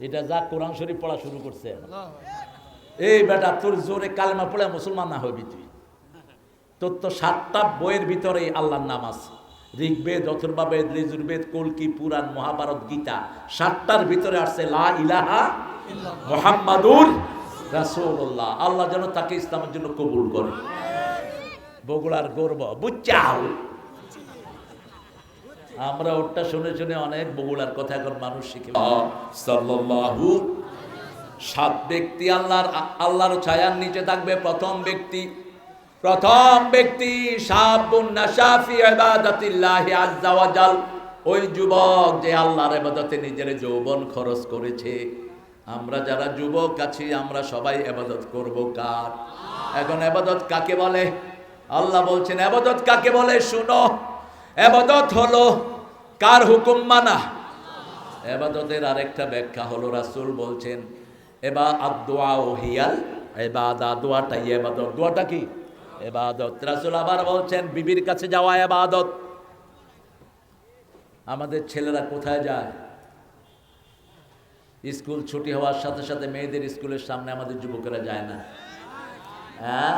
এটা যা কোরআন শরীফ পড়া শুরু করছে, এই বেটা তোর জোরে কালেমা পড়ে মুসলমান না হবি তুই। তোর তো 7টা বইয়ের ভিতরে আল্লাহর নাম আছে, ঋগ্বেদ, অথর্ববেদ, যজুর্বেদ, কল্কি, পুরাণ, মহাভারত, গীতা, 7টার ভিতরে আসছে লা ইলাহা মুহাম্মাদুর রাসূলুল্লাহ। আল্লাহ যেন তাকে ইসলামের জন্য কবুল করে। বগুড়ার গর্ব বুঝছাও। আমরা ওটা শুনে শুনে অনেক বগুড়ার কথা এখন মানুষ শিখে। সাল্লাল্লাহু 7 ব্যক্তি আল্লাহর ছায়ার নিচে থাকবে। প্রথম ব্যক্তি শাবুন নাশা ফি ইবাদাতিল্লাহি আযজা ওয়া জাল, ওই যুবক যে আল্লাহর ইবাদতে নিজের যৌবন খরচ করেছে। আমরা যারা যুবক আছি আমরা সবাই ইবাদত করব কার? এখন ইবাদত কাকে বলে? আল্লাহ বলছেন ইবাদত কাকে বলে শুনো। ইবাদত হলো কার হুকুম মানা। ইবাদতের আরেকটা ব্যাখ্যা হলো রাসূল বলছেন আদ-দুআ হিয়াল ইবাদাত, দোয়াটাই ইবাদত। দোয়াটা কি? ইবাদত। রাসূল আবার বলছেন বিবির কাছে যাওয়া ইবাদত। আমাদের ছেলেরা কোথায় যায়? স্কুল ছুটি হওয়ার সাথে সাথে মেয়েদের স্কুলের সামনে আমাদের যুবকেরা যায় না? হ্যাঁ,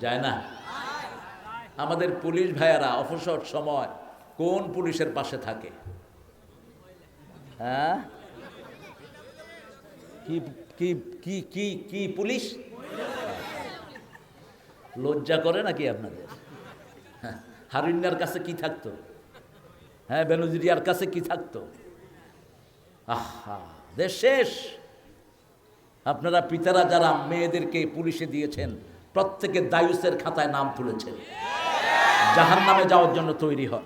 যায় না। আমাদের পুলিশ ভাইয়ারা অবসর সময় কোন পুলিশের পাশে থাকে? হ্যাঁ, কি কি কি কি কি পুলিশ? লজ্জা করে নাকি আপনাদের? হারুন্যার কাছে কি থাকতো? হ্যাঁ, বেনজিরিয়ার কাছে কি থাকতো? আহা, দেশ শেষ। আপনারা পিতারা যারা মেয়েদেরকে পুলিশে দিয়েছেন প্রত্যেকে দায়ুসের খাতায় নাম তুলেছেন, জাহান্নামে যাওয়ার জন্য তৈরি হন।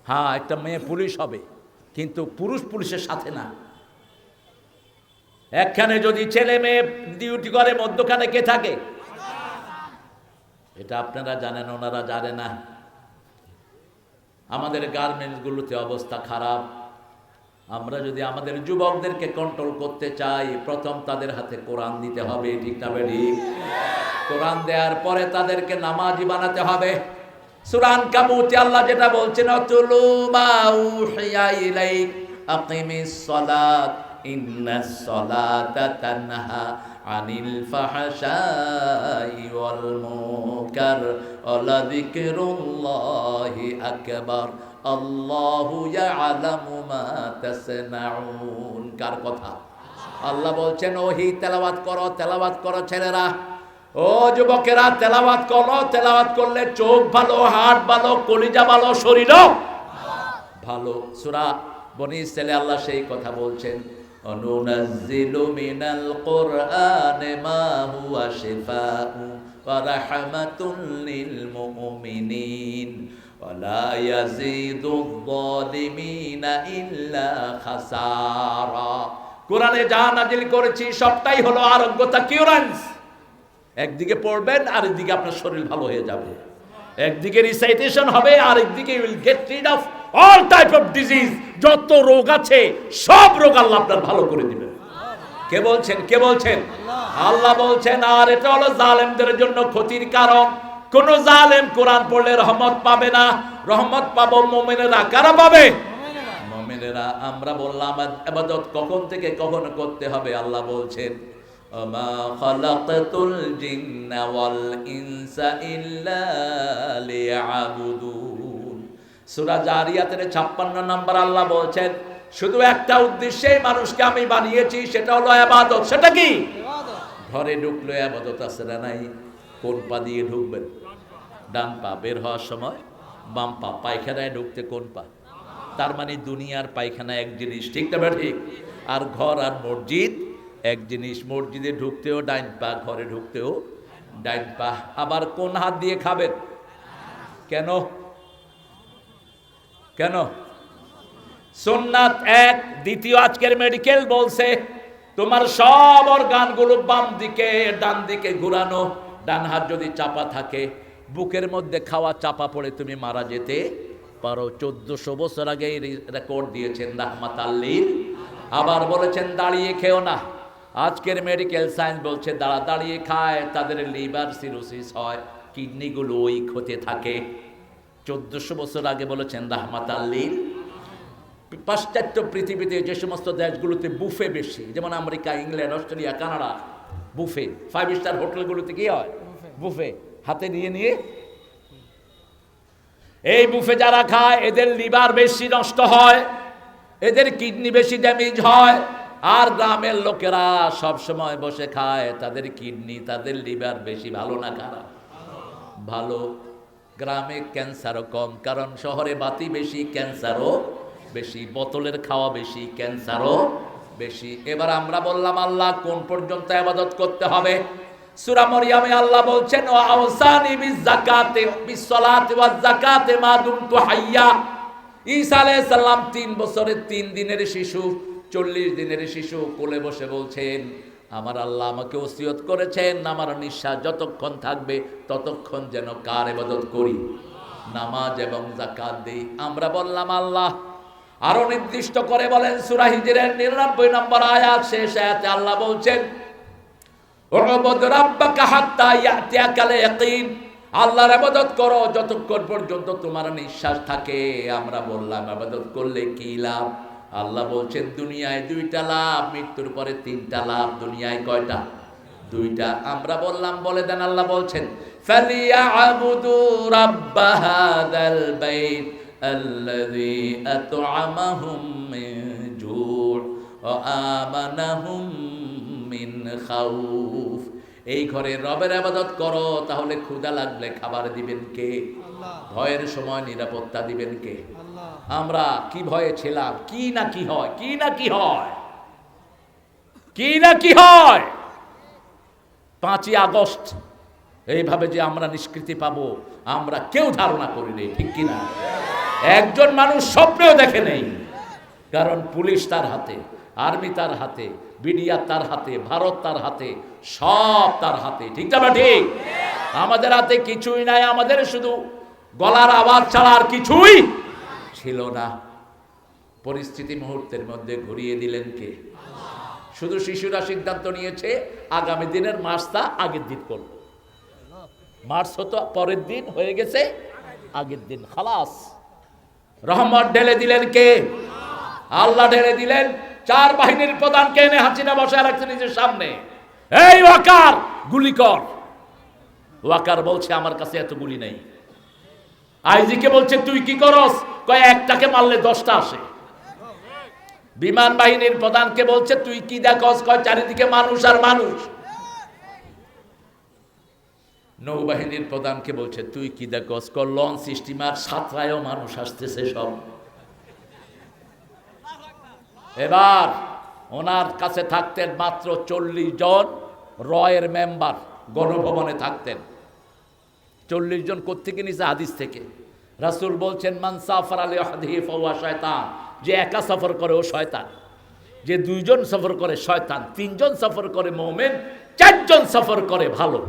হ্যাঁ, একটা মেয়ে পুলিশ হবে কিন্তু পুরুষ পুলিশের সাথে না। একখানে যদি ছেলে মেয়ে ডিউটি করে মধ্যখানে কে থাকে? এটা আপনারা জানেন, ওনারা জানে না। আমাদের গার্মেন্টসগুলোতে অবস্থা খারাপ। আমরা যদি আমাদের যুবকদেরকে কন্ট্রোল করতে চাই, প্রথম তাদের হাতে কোরআন দিতে হবে, ঠিক না বেঠিক? কোরআন দেওয়ার পরে তাদেরকে নামাজি বানাতে হবে। সূরা আনকাবুতে আল্লাহ যেটা বলছেন আতুলু মা উহিয়া ইলাইক আকিমিস সালাত ইন্নাস সালাতা তানহা আনিল ফাহশাই ওয়াল মুনকার ওয়া যিকরুল্লাহি আকবার আল্লাহু ইয়ালামু মা তাসনাউন। কার কথা? আল্লাহ বলছেন ওহী তেলাওয়াত করো ছেলেরা। ও যুবকেরা তেলাওয়াত করো। তেলাওয়াত করলে চোখ ভালো, হাত ভালো, কলিজা ভালো, শরীরও ভালো। সূরা বনী ইসরাঈলে আল্লাহ সেই কথা বলছেন অনুনাজ্জিলু মিনাল কুরআনি মা হুয়া শিফাউ ওয়া রাহমাতুল লিল মুমিনিন ওয়া লা ইয়াজিদুয যালিমিনা ইল্লা খাসারা। কোরআনে যা নাজিল করেছি সবটাই হলো আরোগ্যতা, কিউরেন্স। একদিকে পড়বেন আর একদিকে আপনার শরীর ভালো হয়ে যাবে, একদিকে রিসাইটেশন হবে আর একদিকে you will get rid of all type of disease. যত রোগ আছে সব রোগ আল্লাহ আপনার ভালো করে দিবেন। কে বলছেন? আল্লাহ বলছেন। আর এটা হলো জালেমদের জন্য ক্ষতির কারণ। কোন জালেম কোরআন পড়লে রহমত পাবে না। রহমত পাবো মুমিনেরা। কারা পাবে? মুমিনেরা। আমরা বললাম ইবাদত কখন থেকে কখন করতে হবে? আল্লাহ বলছেন ওমা খালাকাতুল জিন্না ওয়াল ইনসা ইল্লা লিয়াবুদুন। সূরা জারিয়াতের 56 নম্বর আল্লাহ বলছেন শুধু একটা উদ্দেশ্যেই মানুষকে আমি বানিয়েছি, সেটা হলো ইবাদত। সেটা কি? ঘরে ঢুকলে ইবাদত আছে না নাই? কোন পা দিয়ে ঢুকবেন? ডান পা। বের হওয়ার সময় বাম পা। পায়খানায় ঢুকতে কোন পা? তার মানে দুনিয়ার পায়খানা এক জিনিস, ঠিক না ঠিক? আর ঘর আর মসজিদ এক জিনিস। মসজিদে ঢুকতেও ডাইন পা, ঘরে ঢুকতেও ডাইন পা। আবার কোন হাত দিয়ে খাবেন? কেন? সুন্নাত এক। দ্বিতীয়, আজকের মেডিকেল বলছে তোমার সব অর্গানগুলো বাম দিকে ডান দিকে ঘুরানো। ডান হাত যদি চাপা থাকে, বুকের মধ্যে খাওয়া চাপা পড়ে তুমি মারা যেতে পারো। 1400 বছর আগে রেকর্ড দিয়েছেন রাহমাতাল লিল। আবার বলেছেন দাঁড়িয়ে খেও না। আজকের মেডিকেল সায়েন্স বলছে দাঁড়িয়ে খায় তাদের লিভার সিরোসিস হয়, কিডনিগুলো উইক হতে থাকে। 1400 বছর আগে বলেছেন রাহমাতাল লিল পাশ্চাত্য পৃথিবীতে যে সমস্ত দেশগুলোতে বুফে বেশি, যেমন America, England, Australia, Canada, buffet. 5 star হোটেলগুলোতে কি হয়? বুফে, হাতে নিয়ে নিয়ে। এই বুফে যারা খায় এদের লিভার বেশি নষ্ট হয়, এদের কিডনি বেশি ড্যামেজ হয়। আর গ্রামের লোকেরা সব সময় বসে খায়, তাদের কিডনি, তাদের লিভার বেশি ভালো না খারাপ? ভালো। গ্রামে ক্যান্সারও কম, কারণ শহরে বাতি বেশি, ক্যান্সারও বেশি, বোতলের খাওয়া বেশি, ক্যান্সারও বেশি। এবার আমরা বললাম আল্লাহ কোন পর্যন্ত ইবাদত করতে হবে? সূরা মরিয়মে আল্লাহ বলছেন ওয়া আওসানি বিযাকাতি বিসসালাতি ওয়াজ যাকাতি মা দুমতু হাইয়া। ঈসা আলাইহিস সালাম 3 বছরের 3 দিনের শিশু, 40 দিনের শিশু কোলে বসে বলছেন আমার আল্লাহ আমাকে ওসিয়ত করেছেন আমার নিঃশ্বাস যতক্ষণ থাকবে ততক্ষণ যেন কার ইবাদত করি? নামাজ এবং যাকাত দেই। আমরা বললাম আল্লাহ আরো নির্দিষ্ট করে বলেন সূরা হিজরের 99 নম্বর আয়াত, শেষ আয়াতে আল্লাহ বলছেন উবুদ রাব্বাকা হাত্তা ইয়াতিয়াকাল ইয়াকিন। আল্লাহর ইবাদত করো যতক্ষণ পর্যন্ত তোমার নিঃশ্বাস থাকে। আমরা বললাম ইবাদত করলে কি লাভ? আল্লাহ বলছেন দুনিয়ায় 2টা লাভ, মৃত্যুর পরে 3টা লাভ। দুনিয়ায় কয়টা? 2টা। আমরা বললাম বলে দেন। আল্লাহ বলছেন ফালিয়াবুদু রাব্ব হাযাল বাইত আল্লাযী আত'আমাহুম মিন জু' ওয়া আমানাহুম মিন খাউফ। এই ঘরে রবের ইবাদত করো, তাহলে ক্ষুধা লাগলে খাবার দিবেন কে? আল্লাহ। ভয়ের সময় নিরাপত্তা দিবেন কে? আল্লাহ। আমরা কি ভয়ে ছিলাম, কি না কি হয়, কি না কি হয়, কি না কি হয়। 5ই আগস্ট এইভাবে যে আমরা নিষ্কৃতি পাবো আমরা কেউ ধারণা করিনি, ঠিক কিনা? একজন মানুষ স্বপ্নেও দেখে নেই। কারণ পুলিশ তার হাতে, আর্মি তার হাতে, বিডিআর তার হাতে, ভারত তার হাতে, সব তার হাতে, ঠিক না? ঠিক। আমাদের হাতে কিছুই নাই, আমাদের শুধু গলার আওয়াজ ছাড়া আর কিছুই ছিল না। পরিস্থিতি মুহূর্তের মধ্যে ঘুরিয়ে দিলেন কে? শুধু শিশুরা সিদ্ধান্ত নিয়েছে আগামী দিনের মার্চটা আগের দিন করব। মার্চ হতো পরের দিন, হয়ে গেছে আগের দিন, খালাস। রহমত ঢেলে দিলেন কে? আল্লাহ ঢেলে দিলেন। 4 বাহিনীর প্রধানকে এনে হাসিনা বসায় রাখছে নিজের সামনে। এই ওয়াকার গুলি কর। ওয়াকার বলছে আমার কাছে এত গুলি নেই। আইজিকে বলছে তুই কি করস? কয় একটাকে মারলে 10টা আসে। বিমান বাহিনীর প্রধানকে বলছে তুই কি দেখস? কয় চারিদিকে মানুষ আর মানুষ। নৌবাহিনীর প্রধানকে বলছে তুই কি দেখস? কয় লঞ্চ, স্টিমার, সাঁতরায়ও মানুষ আসতেছে সব। এবার ওনার কাছে থাকতেন মাত্র 40 জন রয়ের মেম্বার, গণভবনে থাকতেন। 40 জন কোত্থেকে নিছে? হাদিস থেকে। রাসূল বলছেন মান সাফারা লিওয়াহদিহি ফাহুয়া শয়তান। যে একা সফর করে ও শয়তান, যে 2 জন সফর করে শয়তান, 3 জন সফর করে মুমিন, 4 জন সফর করে ভালো।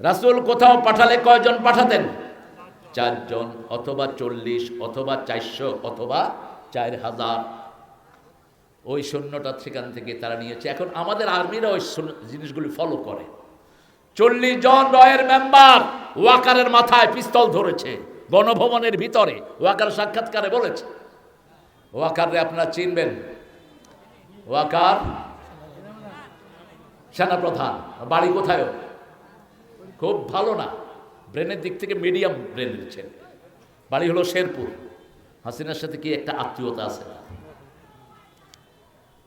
রাসূল কোথাও পাঠালে কয়জন পাঠাতেন? 4 জন, অথবা 40, অথবা 400, অথবা 4000। ওই সৈন্যটা সেখান থেকে তারা নিয়েছে। এখন আমাদের আর্মিরা ওই জিনিসগুলি ফলো করে। 40 জন রয়ের মেম্বার ওয়াকারের মাথায় পিস্তল ধরেছে গণভবনের ভিতরে। ওয়াকার সাক্ষাৎকারে বলেছে, ওয়াকারে আপনারা চিনবেন, ওয়াকার সেনাপ্রধান, বাড়ি কোথায়? খুব ভালো না, ব্রেনের দিক থেকে মিডিয়াম ব্রেনের ছেলে, বাড়ি হলো শেরপুর। হাসিনার সাথে কি একটা আত্মীয়তা আছে।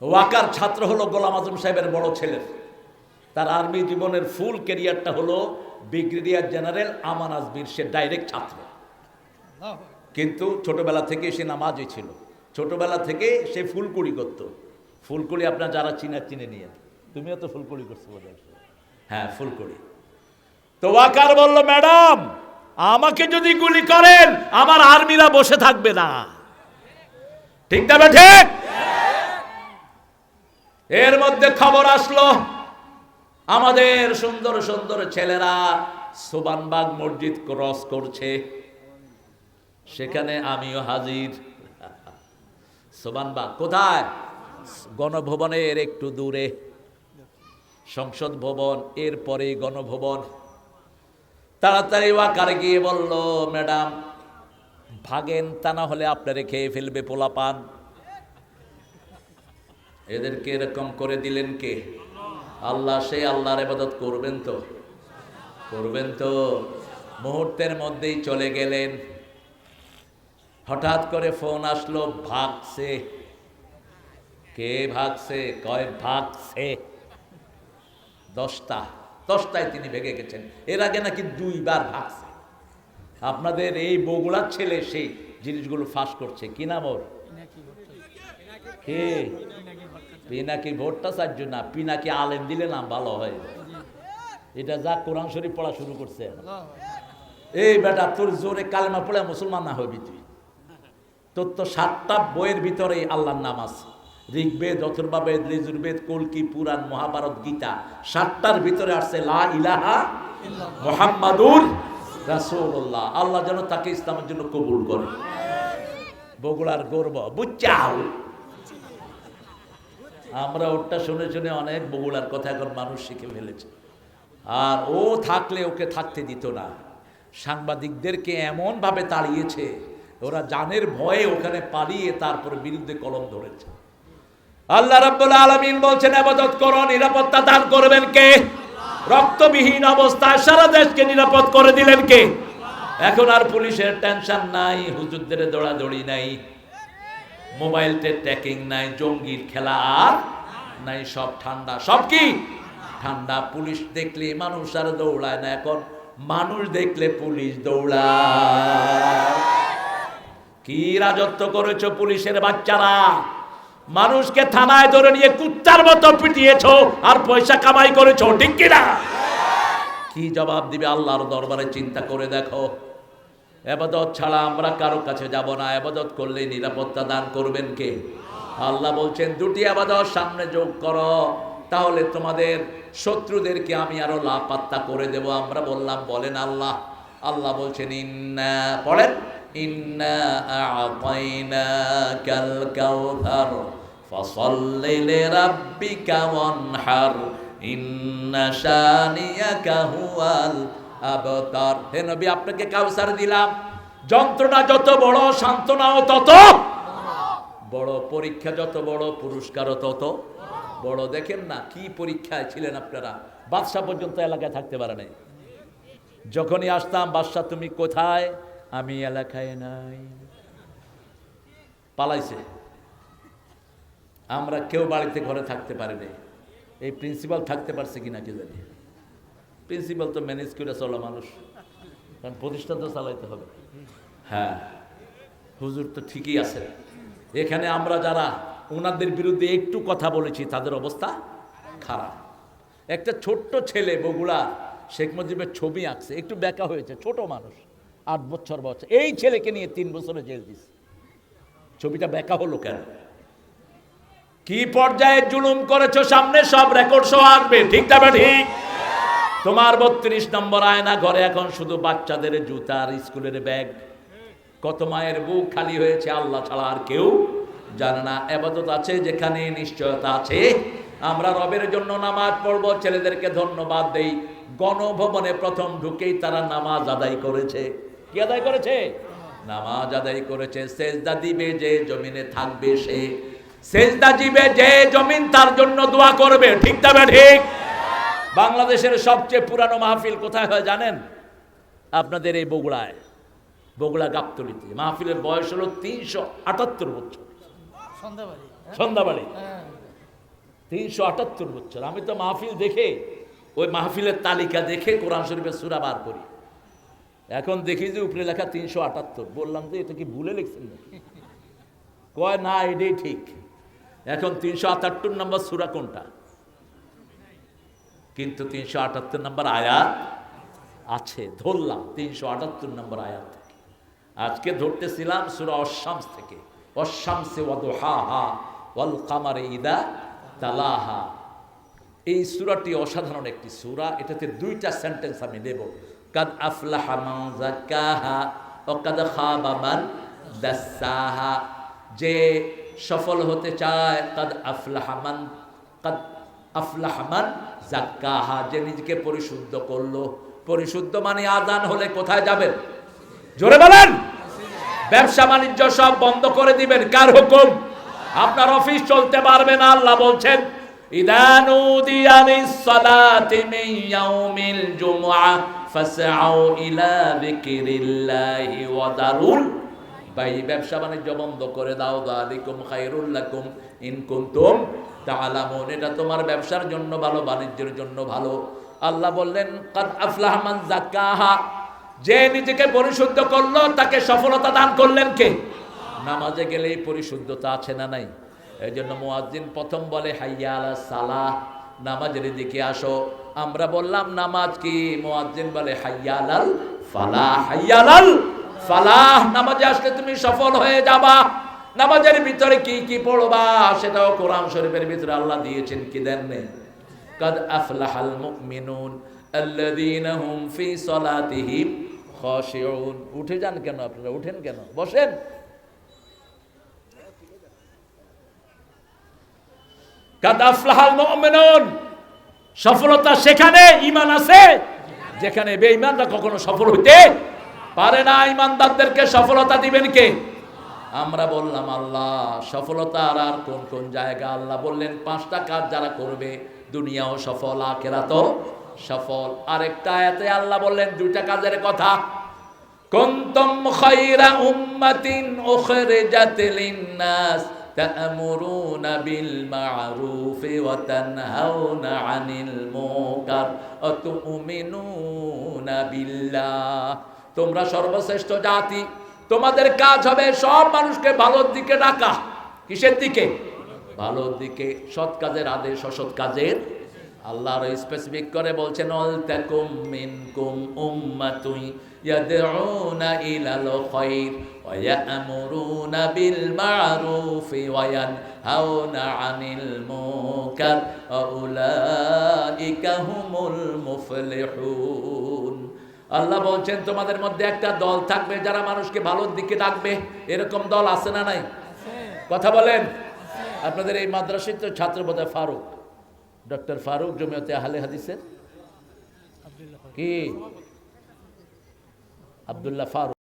ওয়াকার ছাত্র হলো গোলাম আজম সাহেবের বড় ছেলের। তার আর্মি জীবনের ফুল ক্যারিয়ারটা হলো ব্রিগেডিয়ার জেনারেল আমান আজমির। সে ডাইরেক্ট ছাত্র, কিন্তু ছোটবেলা থেকে সে নামাজি ছিল। ছোটবেলা থেকে সে ফুলকুড়ি করতো। ফুলকুড়ি আপনার যারা চিনে নিয়ে, তুমিও তো ফুলকুড়ি করছো বোধ হয়। হ্যাঁ, ফুলকুড়ি। তো ওয়াকার বলল ম্যাডাম আমাকে যদি গুলি করেন আমার আর্মিরা বসে থাকবে না, ঠিক না? ঠিক। এর মধ্যে খবর আসলো আমাদের সুন্দর সুন্দর ছেলেরা সোবানবাগ মসজিদ ক্রস করছে। সেখানে আমিও হাজির। সোবানবাগ কোথায়? গণভবনের একটু দূরে, সংসদ ভবন, এরপরে গণভবন। তাড়াতাড়ি ওয়াকার গিয়ে বলল ম্যাডাম ভাগেন, তা না হলে আপনারে খেয়ে ফেলবে পোলাপান। এদেরকে এরকম করে দিলেন কে? আল্লাহ। সেই আল্লাহর ইবাদত করবেন তো? করবেন তো? মুহূর্তের মধ্যেই চলে গেলেন। হঠাৎ করে ফোন আসলো, ভাগছে। কে ভাগছে? কয় ভাগছে 10টায় তিনি ভেগে গেছেন। এর আগে নাকি 2বার ভাগছে। আপনাদের এই বগুড়ার ছেলে সেই জিনিসগুলো ফাঁস করছে। কি নাম ওর? কে? পিনাকি ভট্টাচার্য না, পিনাকি আলেম দিলে নাম ভালো হয়। এটা যা কোরআন শরীফ পড়া শুরু করছে। এই বেটা, তোর জোরে কালেমা পড়ে মুসলমান না হবি তুই। তোর তো 7টা বইয়ের ভিতরে আল্লাহর নাম আছে। ঋগ্বেদ, অথর্ববেদ, যজুর্বেদ, কল্কি, পুরাণ, মহাভারত, গীতা, 7টার ভিতরে আসছে লা ইলাহা মুহাম্মাদুর রাসূলুল্লাহ। আল্লাহ যেন তাকে ইসলামের জন্য কবুল করে। বগুড়ার গর্ব বুঝছাও। আমরা ওটা শুনে শুনে অনেক বগুড়ার কথা এখন মানুষ শিখে ফেলেছে। আর ও থাকলে ওকে থাকতে দিত না। সাংবাদিকদেরকে এমন ভাবে তাড়িয়েছে, ওরা জানের ভয়ে ওখানে পালিয়ে তারপর বিরুদ্ধে কলম ধরেছে। আল্লাহ রাব্বুল আলামিন বলছেন, ইবাদত করো, নিরাপত্তা দান করবেন কে? রক্তবিহীন অবস্থায় সারা দেশকে নিরাপদ করে দিলেন কে? এখন আর পুলিশের টেনশন নাই, হুজুরদের দৌড়াদৌড়ি নাই, মোবাইল ট্র্যাকিং নাই, জঙ্গির খেলা আর নাই, সব ঠান্ডা। সব কি ঠান্ডা। পুলিশ দেখলে মানুষ আর দৌড়ায় না, এখন মানুষ দেখলে পুলিশ দৌড়ায়। কি রাজত্ব করেছো পুলিশের বাচ্চারা! মানুষকে থানায় ধরে নিয়ে কুত্তার মতো পিটিয়েছো আর পয়সা কামাই করেছো, ঠিক কিনা? কি জবাব দিবে আল্লাহর দরবারে চিন্তা করে দেখো। ইবাদত ছাড়া আমরা কারো কাছে যাব না। ইবাদত করলে নিরাপত্তা দান করবেন কে? আল্লাহ বলছেন, 2টি ইবাদত সামনে যোগ করো, তাহলে তোমাদের শত্রুদেরকে আমি আরো লাপাত্তা করে দেব। আমরা বললাম, বলেন আল্লাহ। আল্লাহ বলছেন, ইন্না, পড়েন, ইন্না আ'তাইনাকাল কাউসার ফাসাল্লি লিরাব্বিকা ওয়ানহার ইন্না শানিয়াকা হুয়াল আবতার। হে নবী, আপনাকে কাউসার দিলাম। যন্ত্রণা যত বড়, সান্ত্বনাও তত বড়। পরীক্ষা যত বড়, পুরস্কারও তত বড়। দেখেন না কি পরীক্ষায় ছিলেন আপনারা। বাদশা পর্যন্ত এলাকায় থাকতে পারে নাই। যখনই আসতাম, বাদশা তুমি কোথায়? আমি এলাকায় নাই। পালাইছে। আমরা কেউ বাড়িতে ঘরে থাকতে পারিনি। এই প্রিন্সিপাল থাকতে পারছে কিনা কি জানি। প্রিন্সিপাল তো ম্যানেজ করে চলা মানুষ, কারণ প্রতিষ্ঠান তো চালাইতে হবে। হ্যাঁ, হুজুর তো ঠিকই আছে। এখানে আমরা যারা ওনাদের বিরুদ্ধে একটু কথা বলেছি, তাদের অবস্থা খারাপ। একটা ছোট্ট ছেলে বগুড়া শেখ মুজিবের ছবি আঁকছে, একটু বেঁকা হয়েছে, ছোট মানুষ, 8 বছর বয়স। এই ছেলেকে নিয়ে 3 বছরে জেল দিছে। ছবিটা বেঁকা হলো কেন? কি পর্যায়ে জুলুম করেছো, সামনে সব রেকর্ড সহ আসবে, ঠিক না ঠিক? তোমার 32 নম্বর আয়না ঘরে এখন শুধু বাচ্চাদের জুতা আর স্কুলের ব্যাগ। কত মায়ের বুক খালি হয়েছে, আল্লাহ ছাড়া আর কেউ জানে না। ইবাদত আছে যেখানে নিশ্চয়তা আছে। আমরা রবের জন্য নামাজ পড়বো, ছেলেদেরকে ধন্যবাদ দেই। গণভবনে প্রথম ঢুকেই তারা নামাজ আদায় করেছে। কি আদায় করেছে? নামাজ আদায় করেছে। সেজদা দিবে যে জমিনে থাকবে সে, সেজদা দিবে যে জমিন তার জন্য দোয়া করবে, ঠিক না ঠিক? বাংলাদেশের সবচেয়ে পুরানো মাহফিল কোথায় হয় জানেন? আপনাদের এই বগুড়ায়, বগুড়া গাবতলীতে। মাহফিলের বয়স হলো 378 বছর। সন্ধ্যাবাড়ি 378 বছর। আমি তো মাহফিল দেখে, ওই মাহফিলের তালিকা দেখে কোরআন শরীফের সূরা বার করি। এখন দেখি যে উপরে লেখা 378। বললাম যে এটা কি ভুলে লিখছেন? কয় না, এটাই ঠিক। এখন 378 নম্বর সূরা কোনটা? কিন্তু 378 নম্বর আয়াত আছে। ধরলাম 378 নম্বর আয়াত থেকে। আজকে ধরতেছিলাম সূরা আশ-শামস থেকে। ওয়াশ-শামসি ওয়াদুহাহা ওয়াল কামারি ইযা তালাহা। এই সূরাটি অসাধারণ একটি সূরা। এটাতে 2টা সেন্টেন্স আমি দেব। কাদ আফলাহা মান যাক্কাহা ওয়া কাদ খাবা মান দাসসাহা। যে সফল হতে চায়, কাদ আফলাহা মান যাক্কাহা, যে নিজেকে পরিশুদ্ধ করলো। পরিশুদ্ধ মানে আযান হলে কোথায় যাবেন? জোরে বলেন। ব্যবসা বাণিজ্য সব বন্ধ করে দিবেন। কার হুকুম? আপনার অফিস চলতে পারবে না। আল্লাহ বলছেন ইযা নুদিয়া লিস-সালাতি মিন ইয়াউমিল জুমআহ ফাসআউ ইলা যিকরিল্লাহি ওয়া দারুল ভাই, ব্যবসা বাণিজ্য বন্ধ করে দাও। যালিকুম খায়রুল লাকুম ইন কুনতুম তা'লামুন, এটা তোমার ব্যবসার জন্য ভালো, বাণিজ্যের জন্য ভালো। আল্লাহ বললেন কাদ আফলাহা মান যাক্কাহা, যে নিজেকে পরিশুদ্ধ করলো তাকে সফলতা দান করলেন কে? নামাজে গেলেই পরিশুদ্ধতা আছে না নাই? এই জন্য মুয়াজ্জিন প্রথম বলে হাইয়া আলাস সালাহ, নামাজের দিকে আসো। আমরা বললাম নামাজ কি? মুয়াজ্জিন বলে হাইয়া আলাল ফালাহ, হাইয়া আলাল ফালাহ, নামাজে আসলে তুমি সফল হয়ে যাবা। নামাজের ভিতরে কি কি পড়বা সেটাও কোরআন শরীফের ভিতরে আল্লাহ দিয়েছেন, কি দেন নেই? কাদ আফলাহাল মুমিনুন আল্লাযীনা হুম ফি সালাতিহিম খাশিউন। উঠে যান কেন আপনারা? উঠেন কেন? বসেন। কাদ আফলাহাল মুমিনুন, সফলতা সেখানে ঈমান আছে যেখানে বেঈমানরা কখনো সফল হইতে পারে না। ঈমানদারদেরকে সফলতা দিবেন কে? আমরা বললাম আল্লাহ। সফলতা আর কোন কোন জায়গা? আল্লাহ বললেন 5টা কাজ যারা করবে দুনিয়াও সফল, আখিরাতও সফল। আরেকটা আয়াতে আল্লাহ বললেন 2টা কাজের কথা, কুনতুম খায়রা উম্মাতিন উখরিজাত লিন-নাস তা'মুরুনা বিল মা'রুফি ওয়া তানহাউনা আনিল মুনকার ওয়া তু'মিনুনা বিল্লাহ। তোমরা সর্বশ্রেষ্ঠ জাতি, তোমাদের কাজ হবে সব মানুষকে ভালোর দিকে ডাকা। কিসের দিকে? ভালোর দিকে। সৎ কাজের আদেশ, অসৎ কাজের। আল্লাহর স্পেসিফিক করে বলছেন ওয়াল তাকুম মিনকুম উম্মাতুন ইয়াদউনা ইলাল খায়র ওয়া ইয়া'মুরুনা বিল মা'রুফি ওয়া ইয়ানহাউনা আনিল মুনকার ওয়া উলাইকা হুমুল মুফলিহুন। আল্লাহ বলছেন তোমাদের মধ্যে একটা দল থাকবে যারা মানুষকে ভালোর দিকে ডাকবে। এরকম দল আছে না নাই? কথা বলেন। আপনাদের এই মাদ্রাসার তো ছাত্র বোধহয় ফারুক, ডক্টর ফারুক, জমিয়তে আহলে হাদিসের কি আব্দুল্লাহ ফারুক।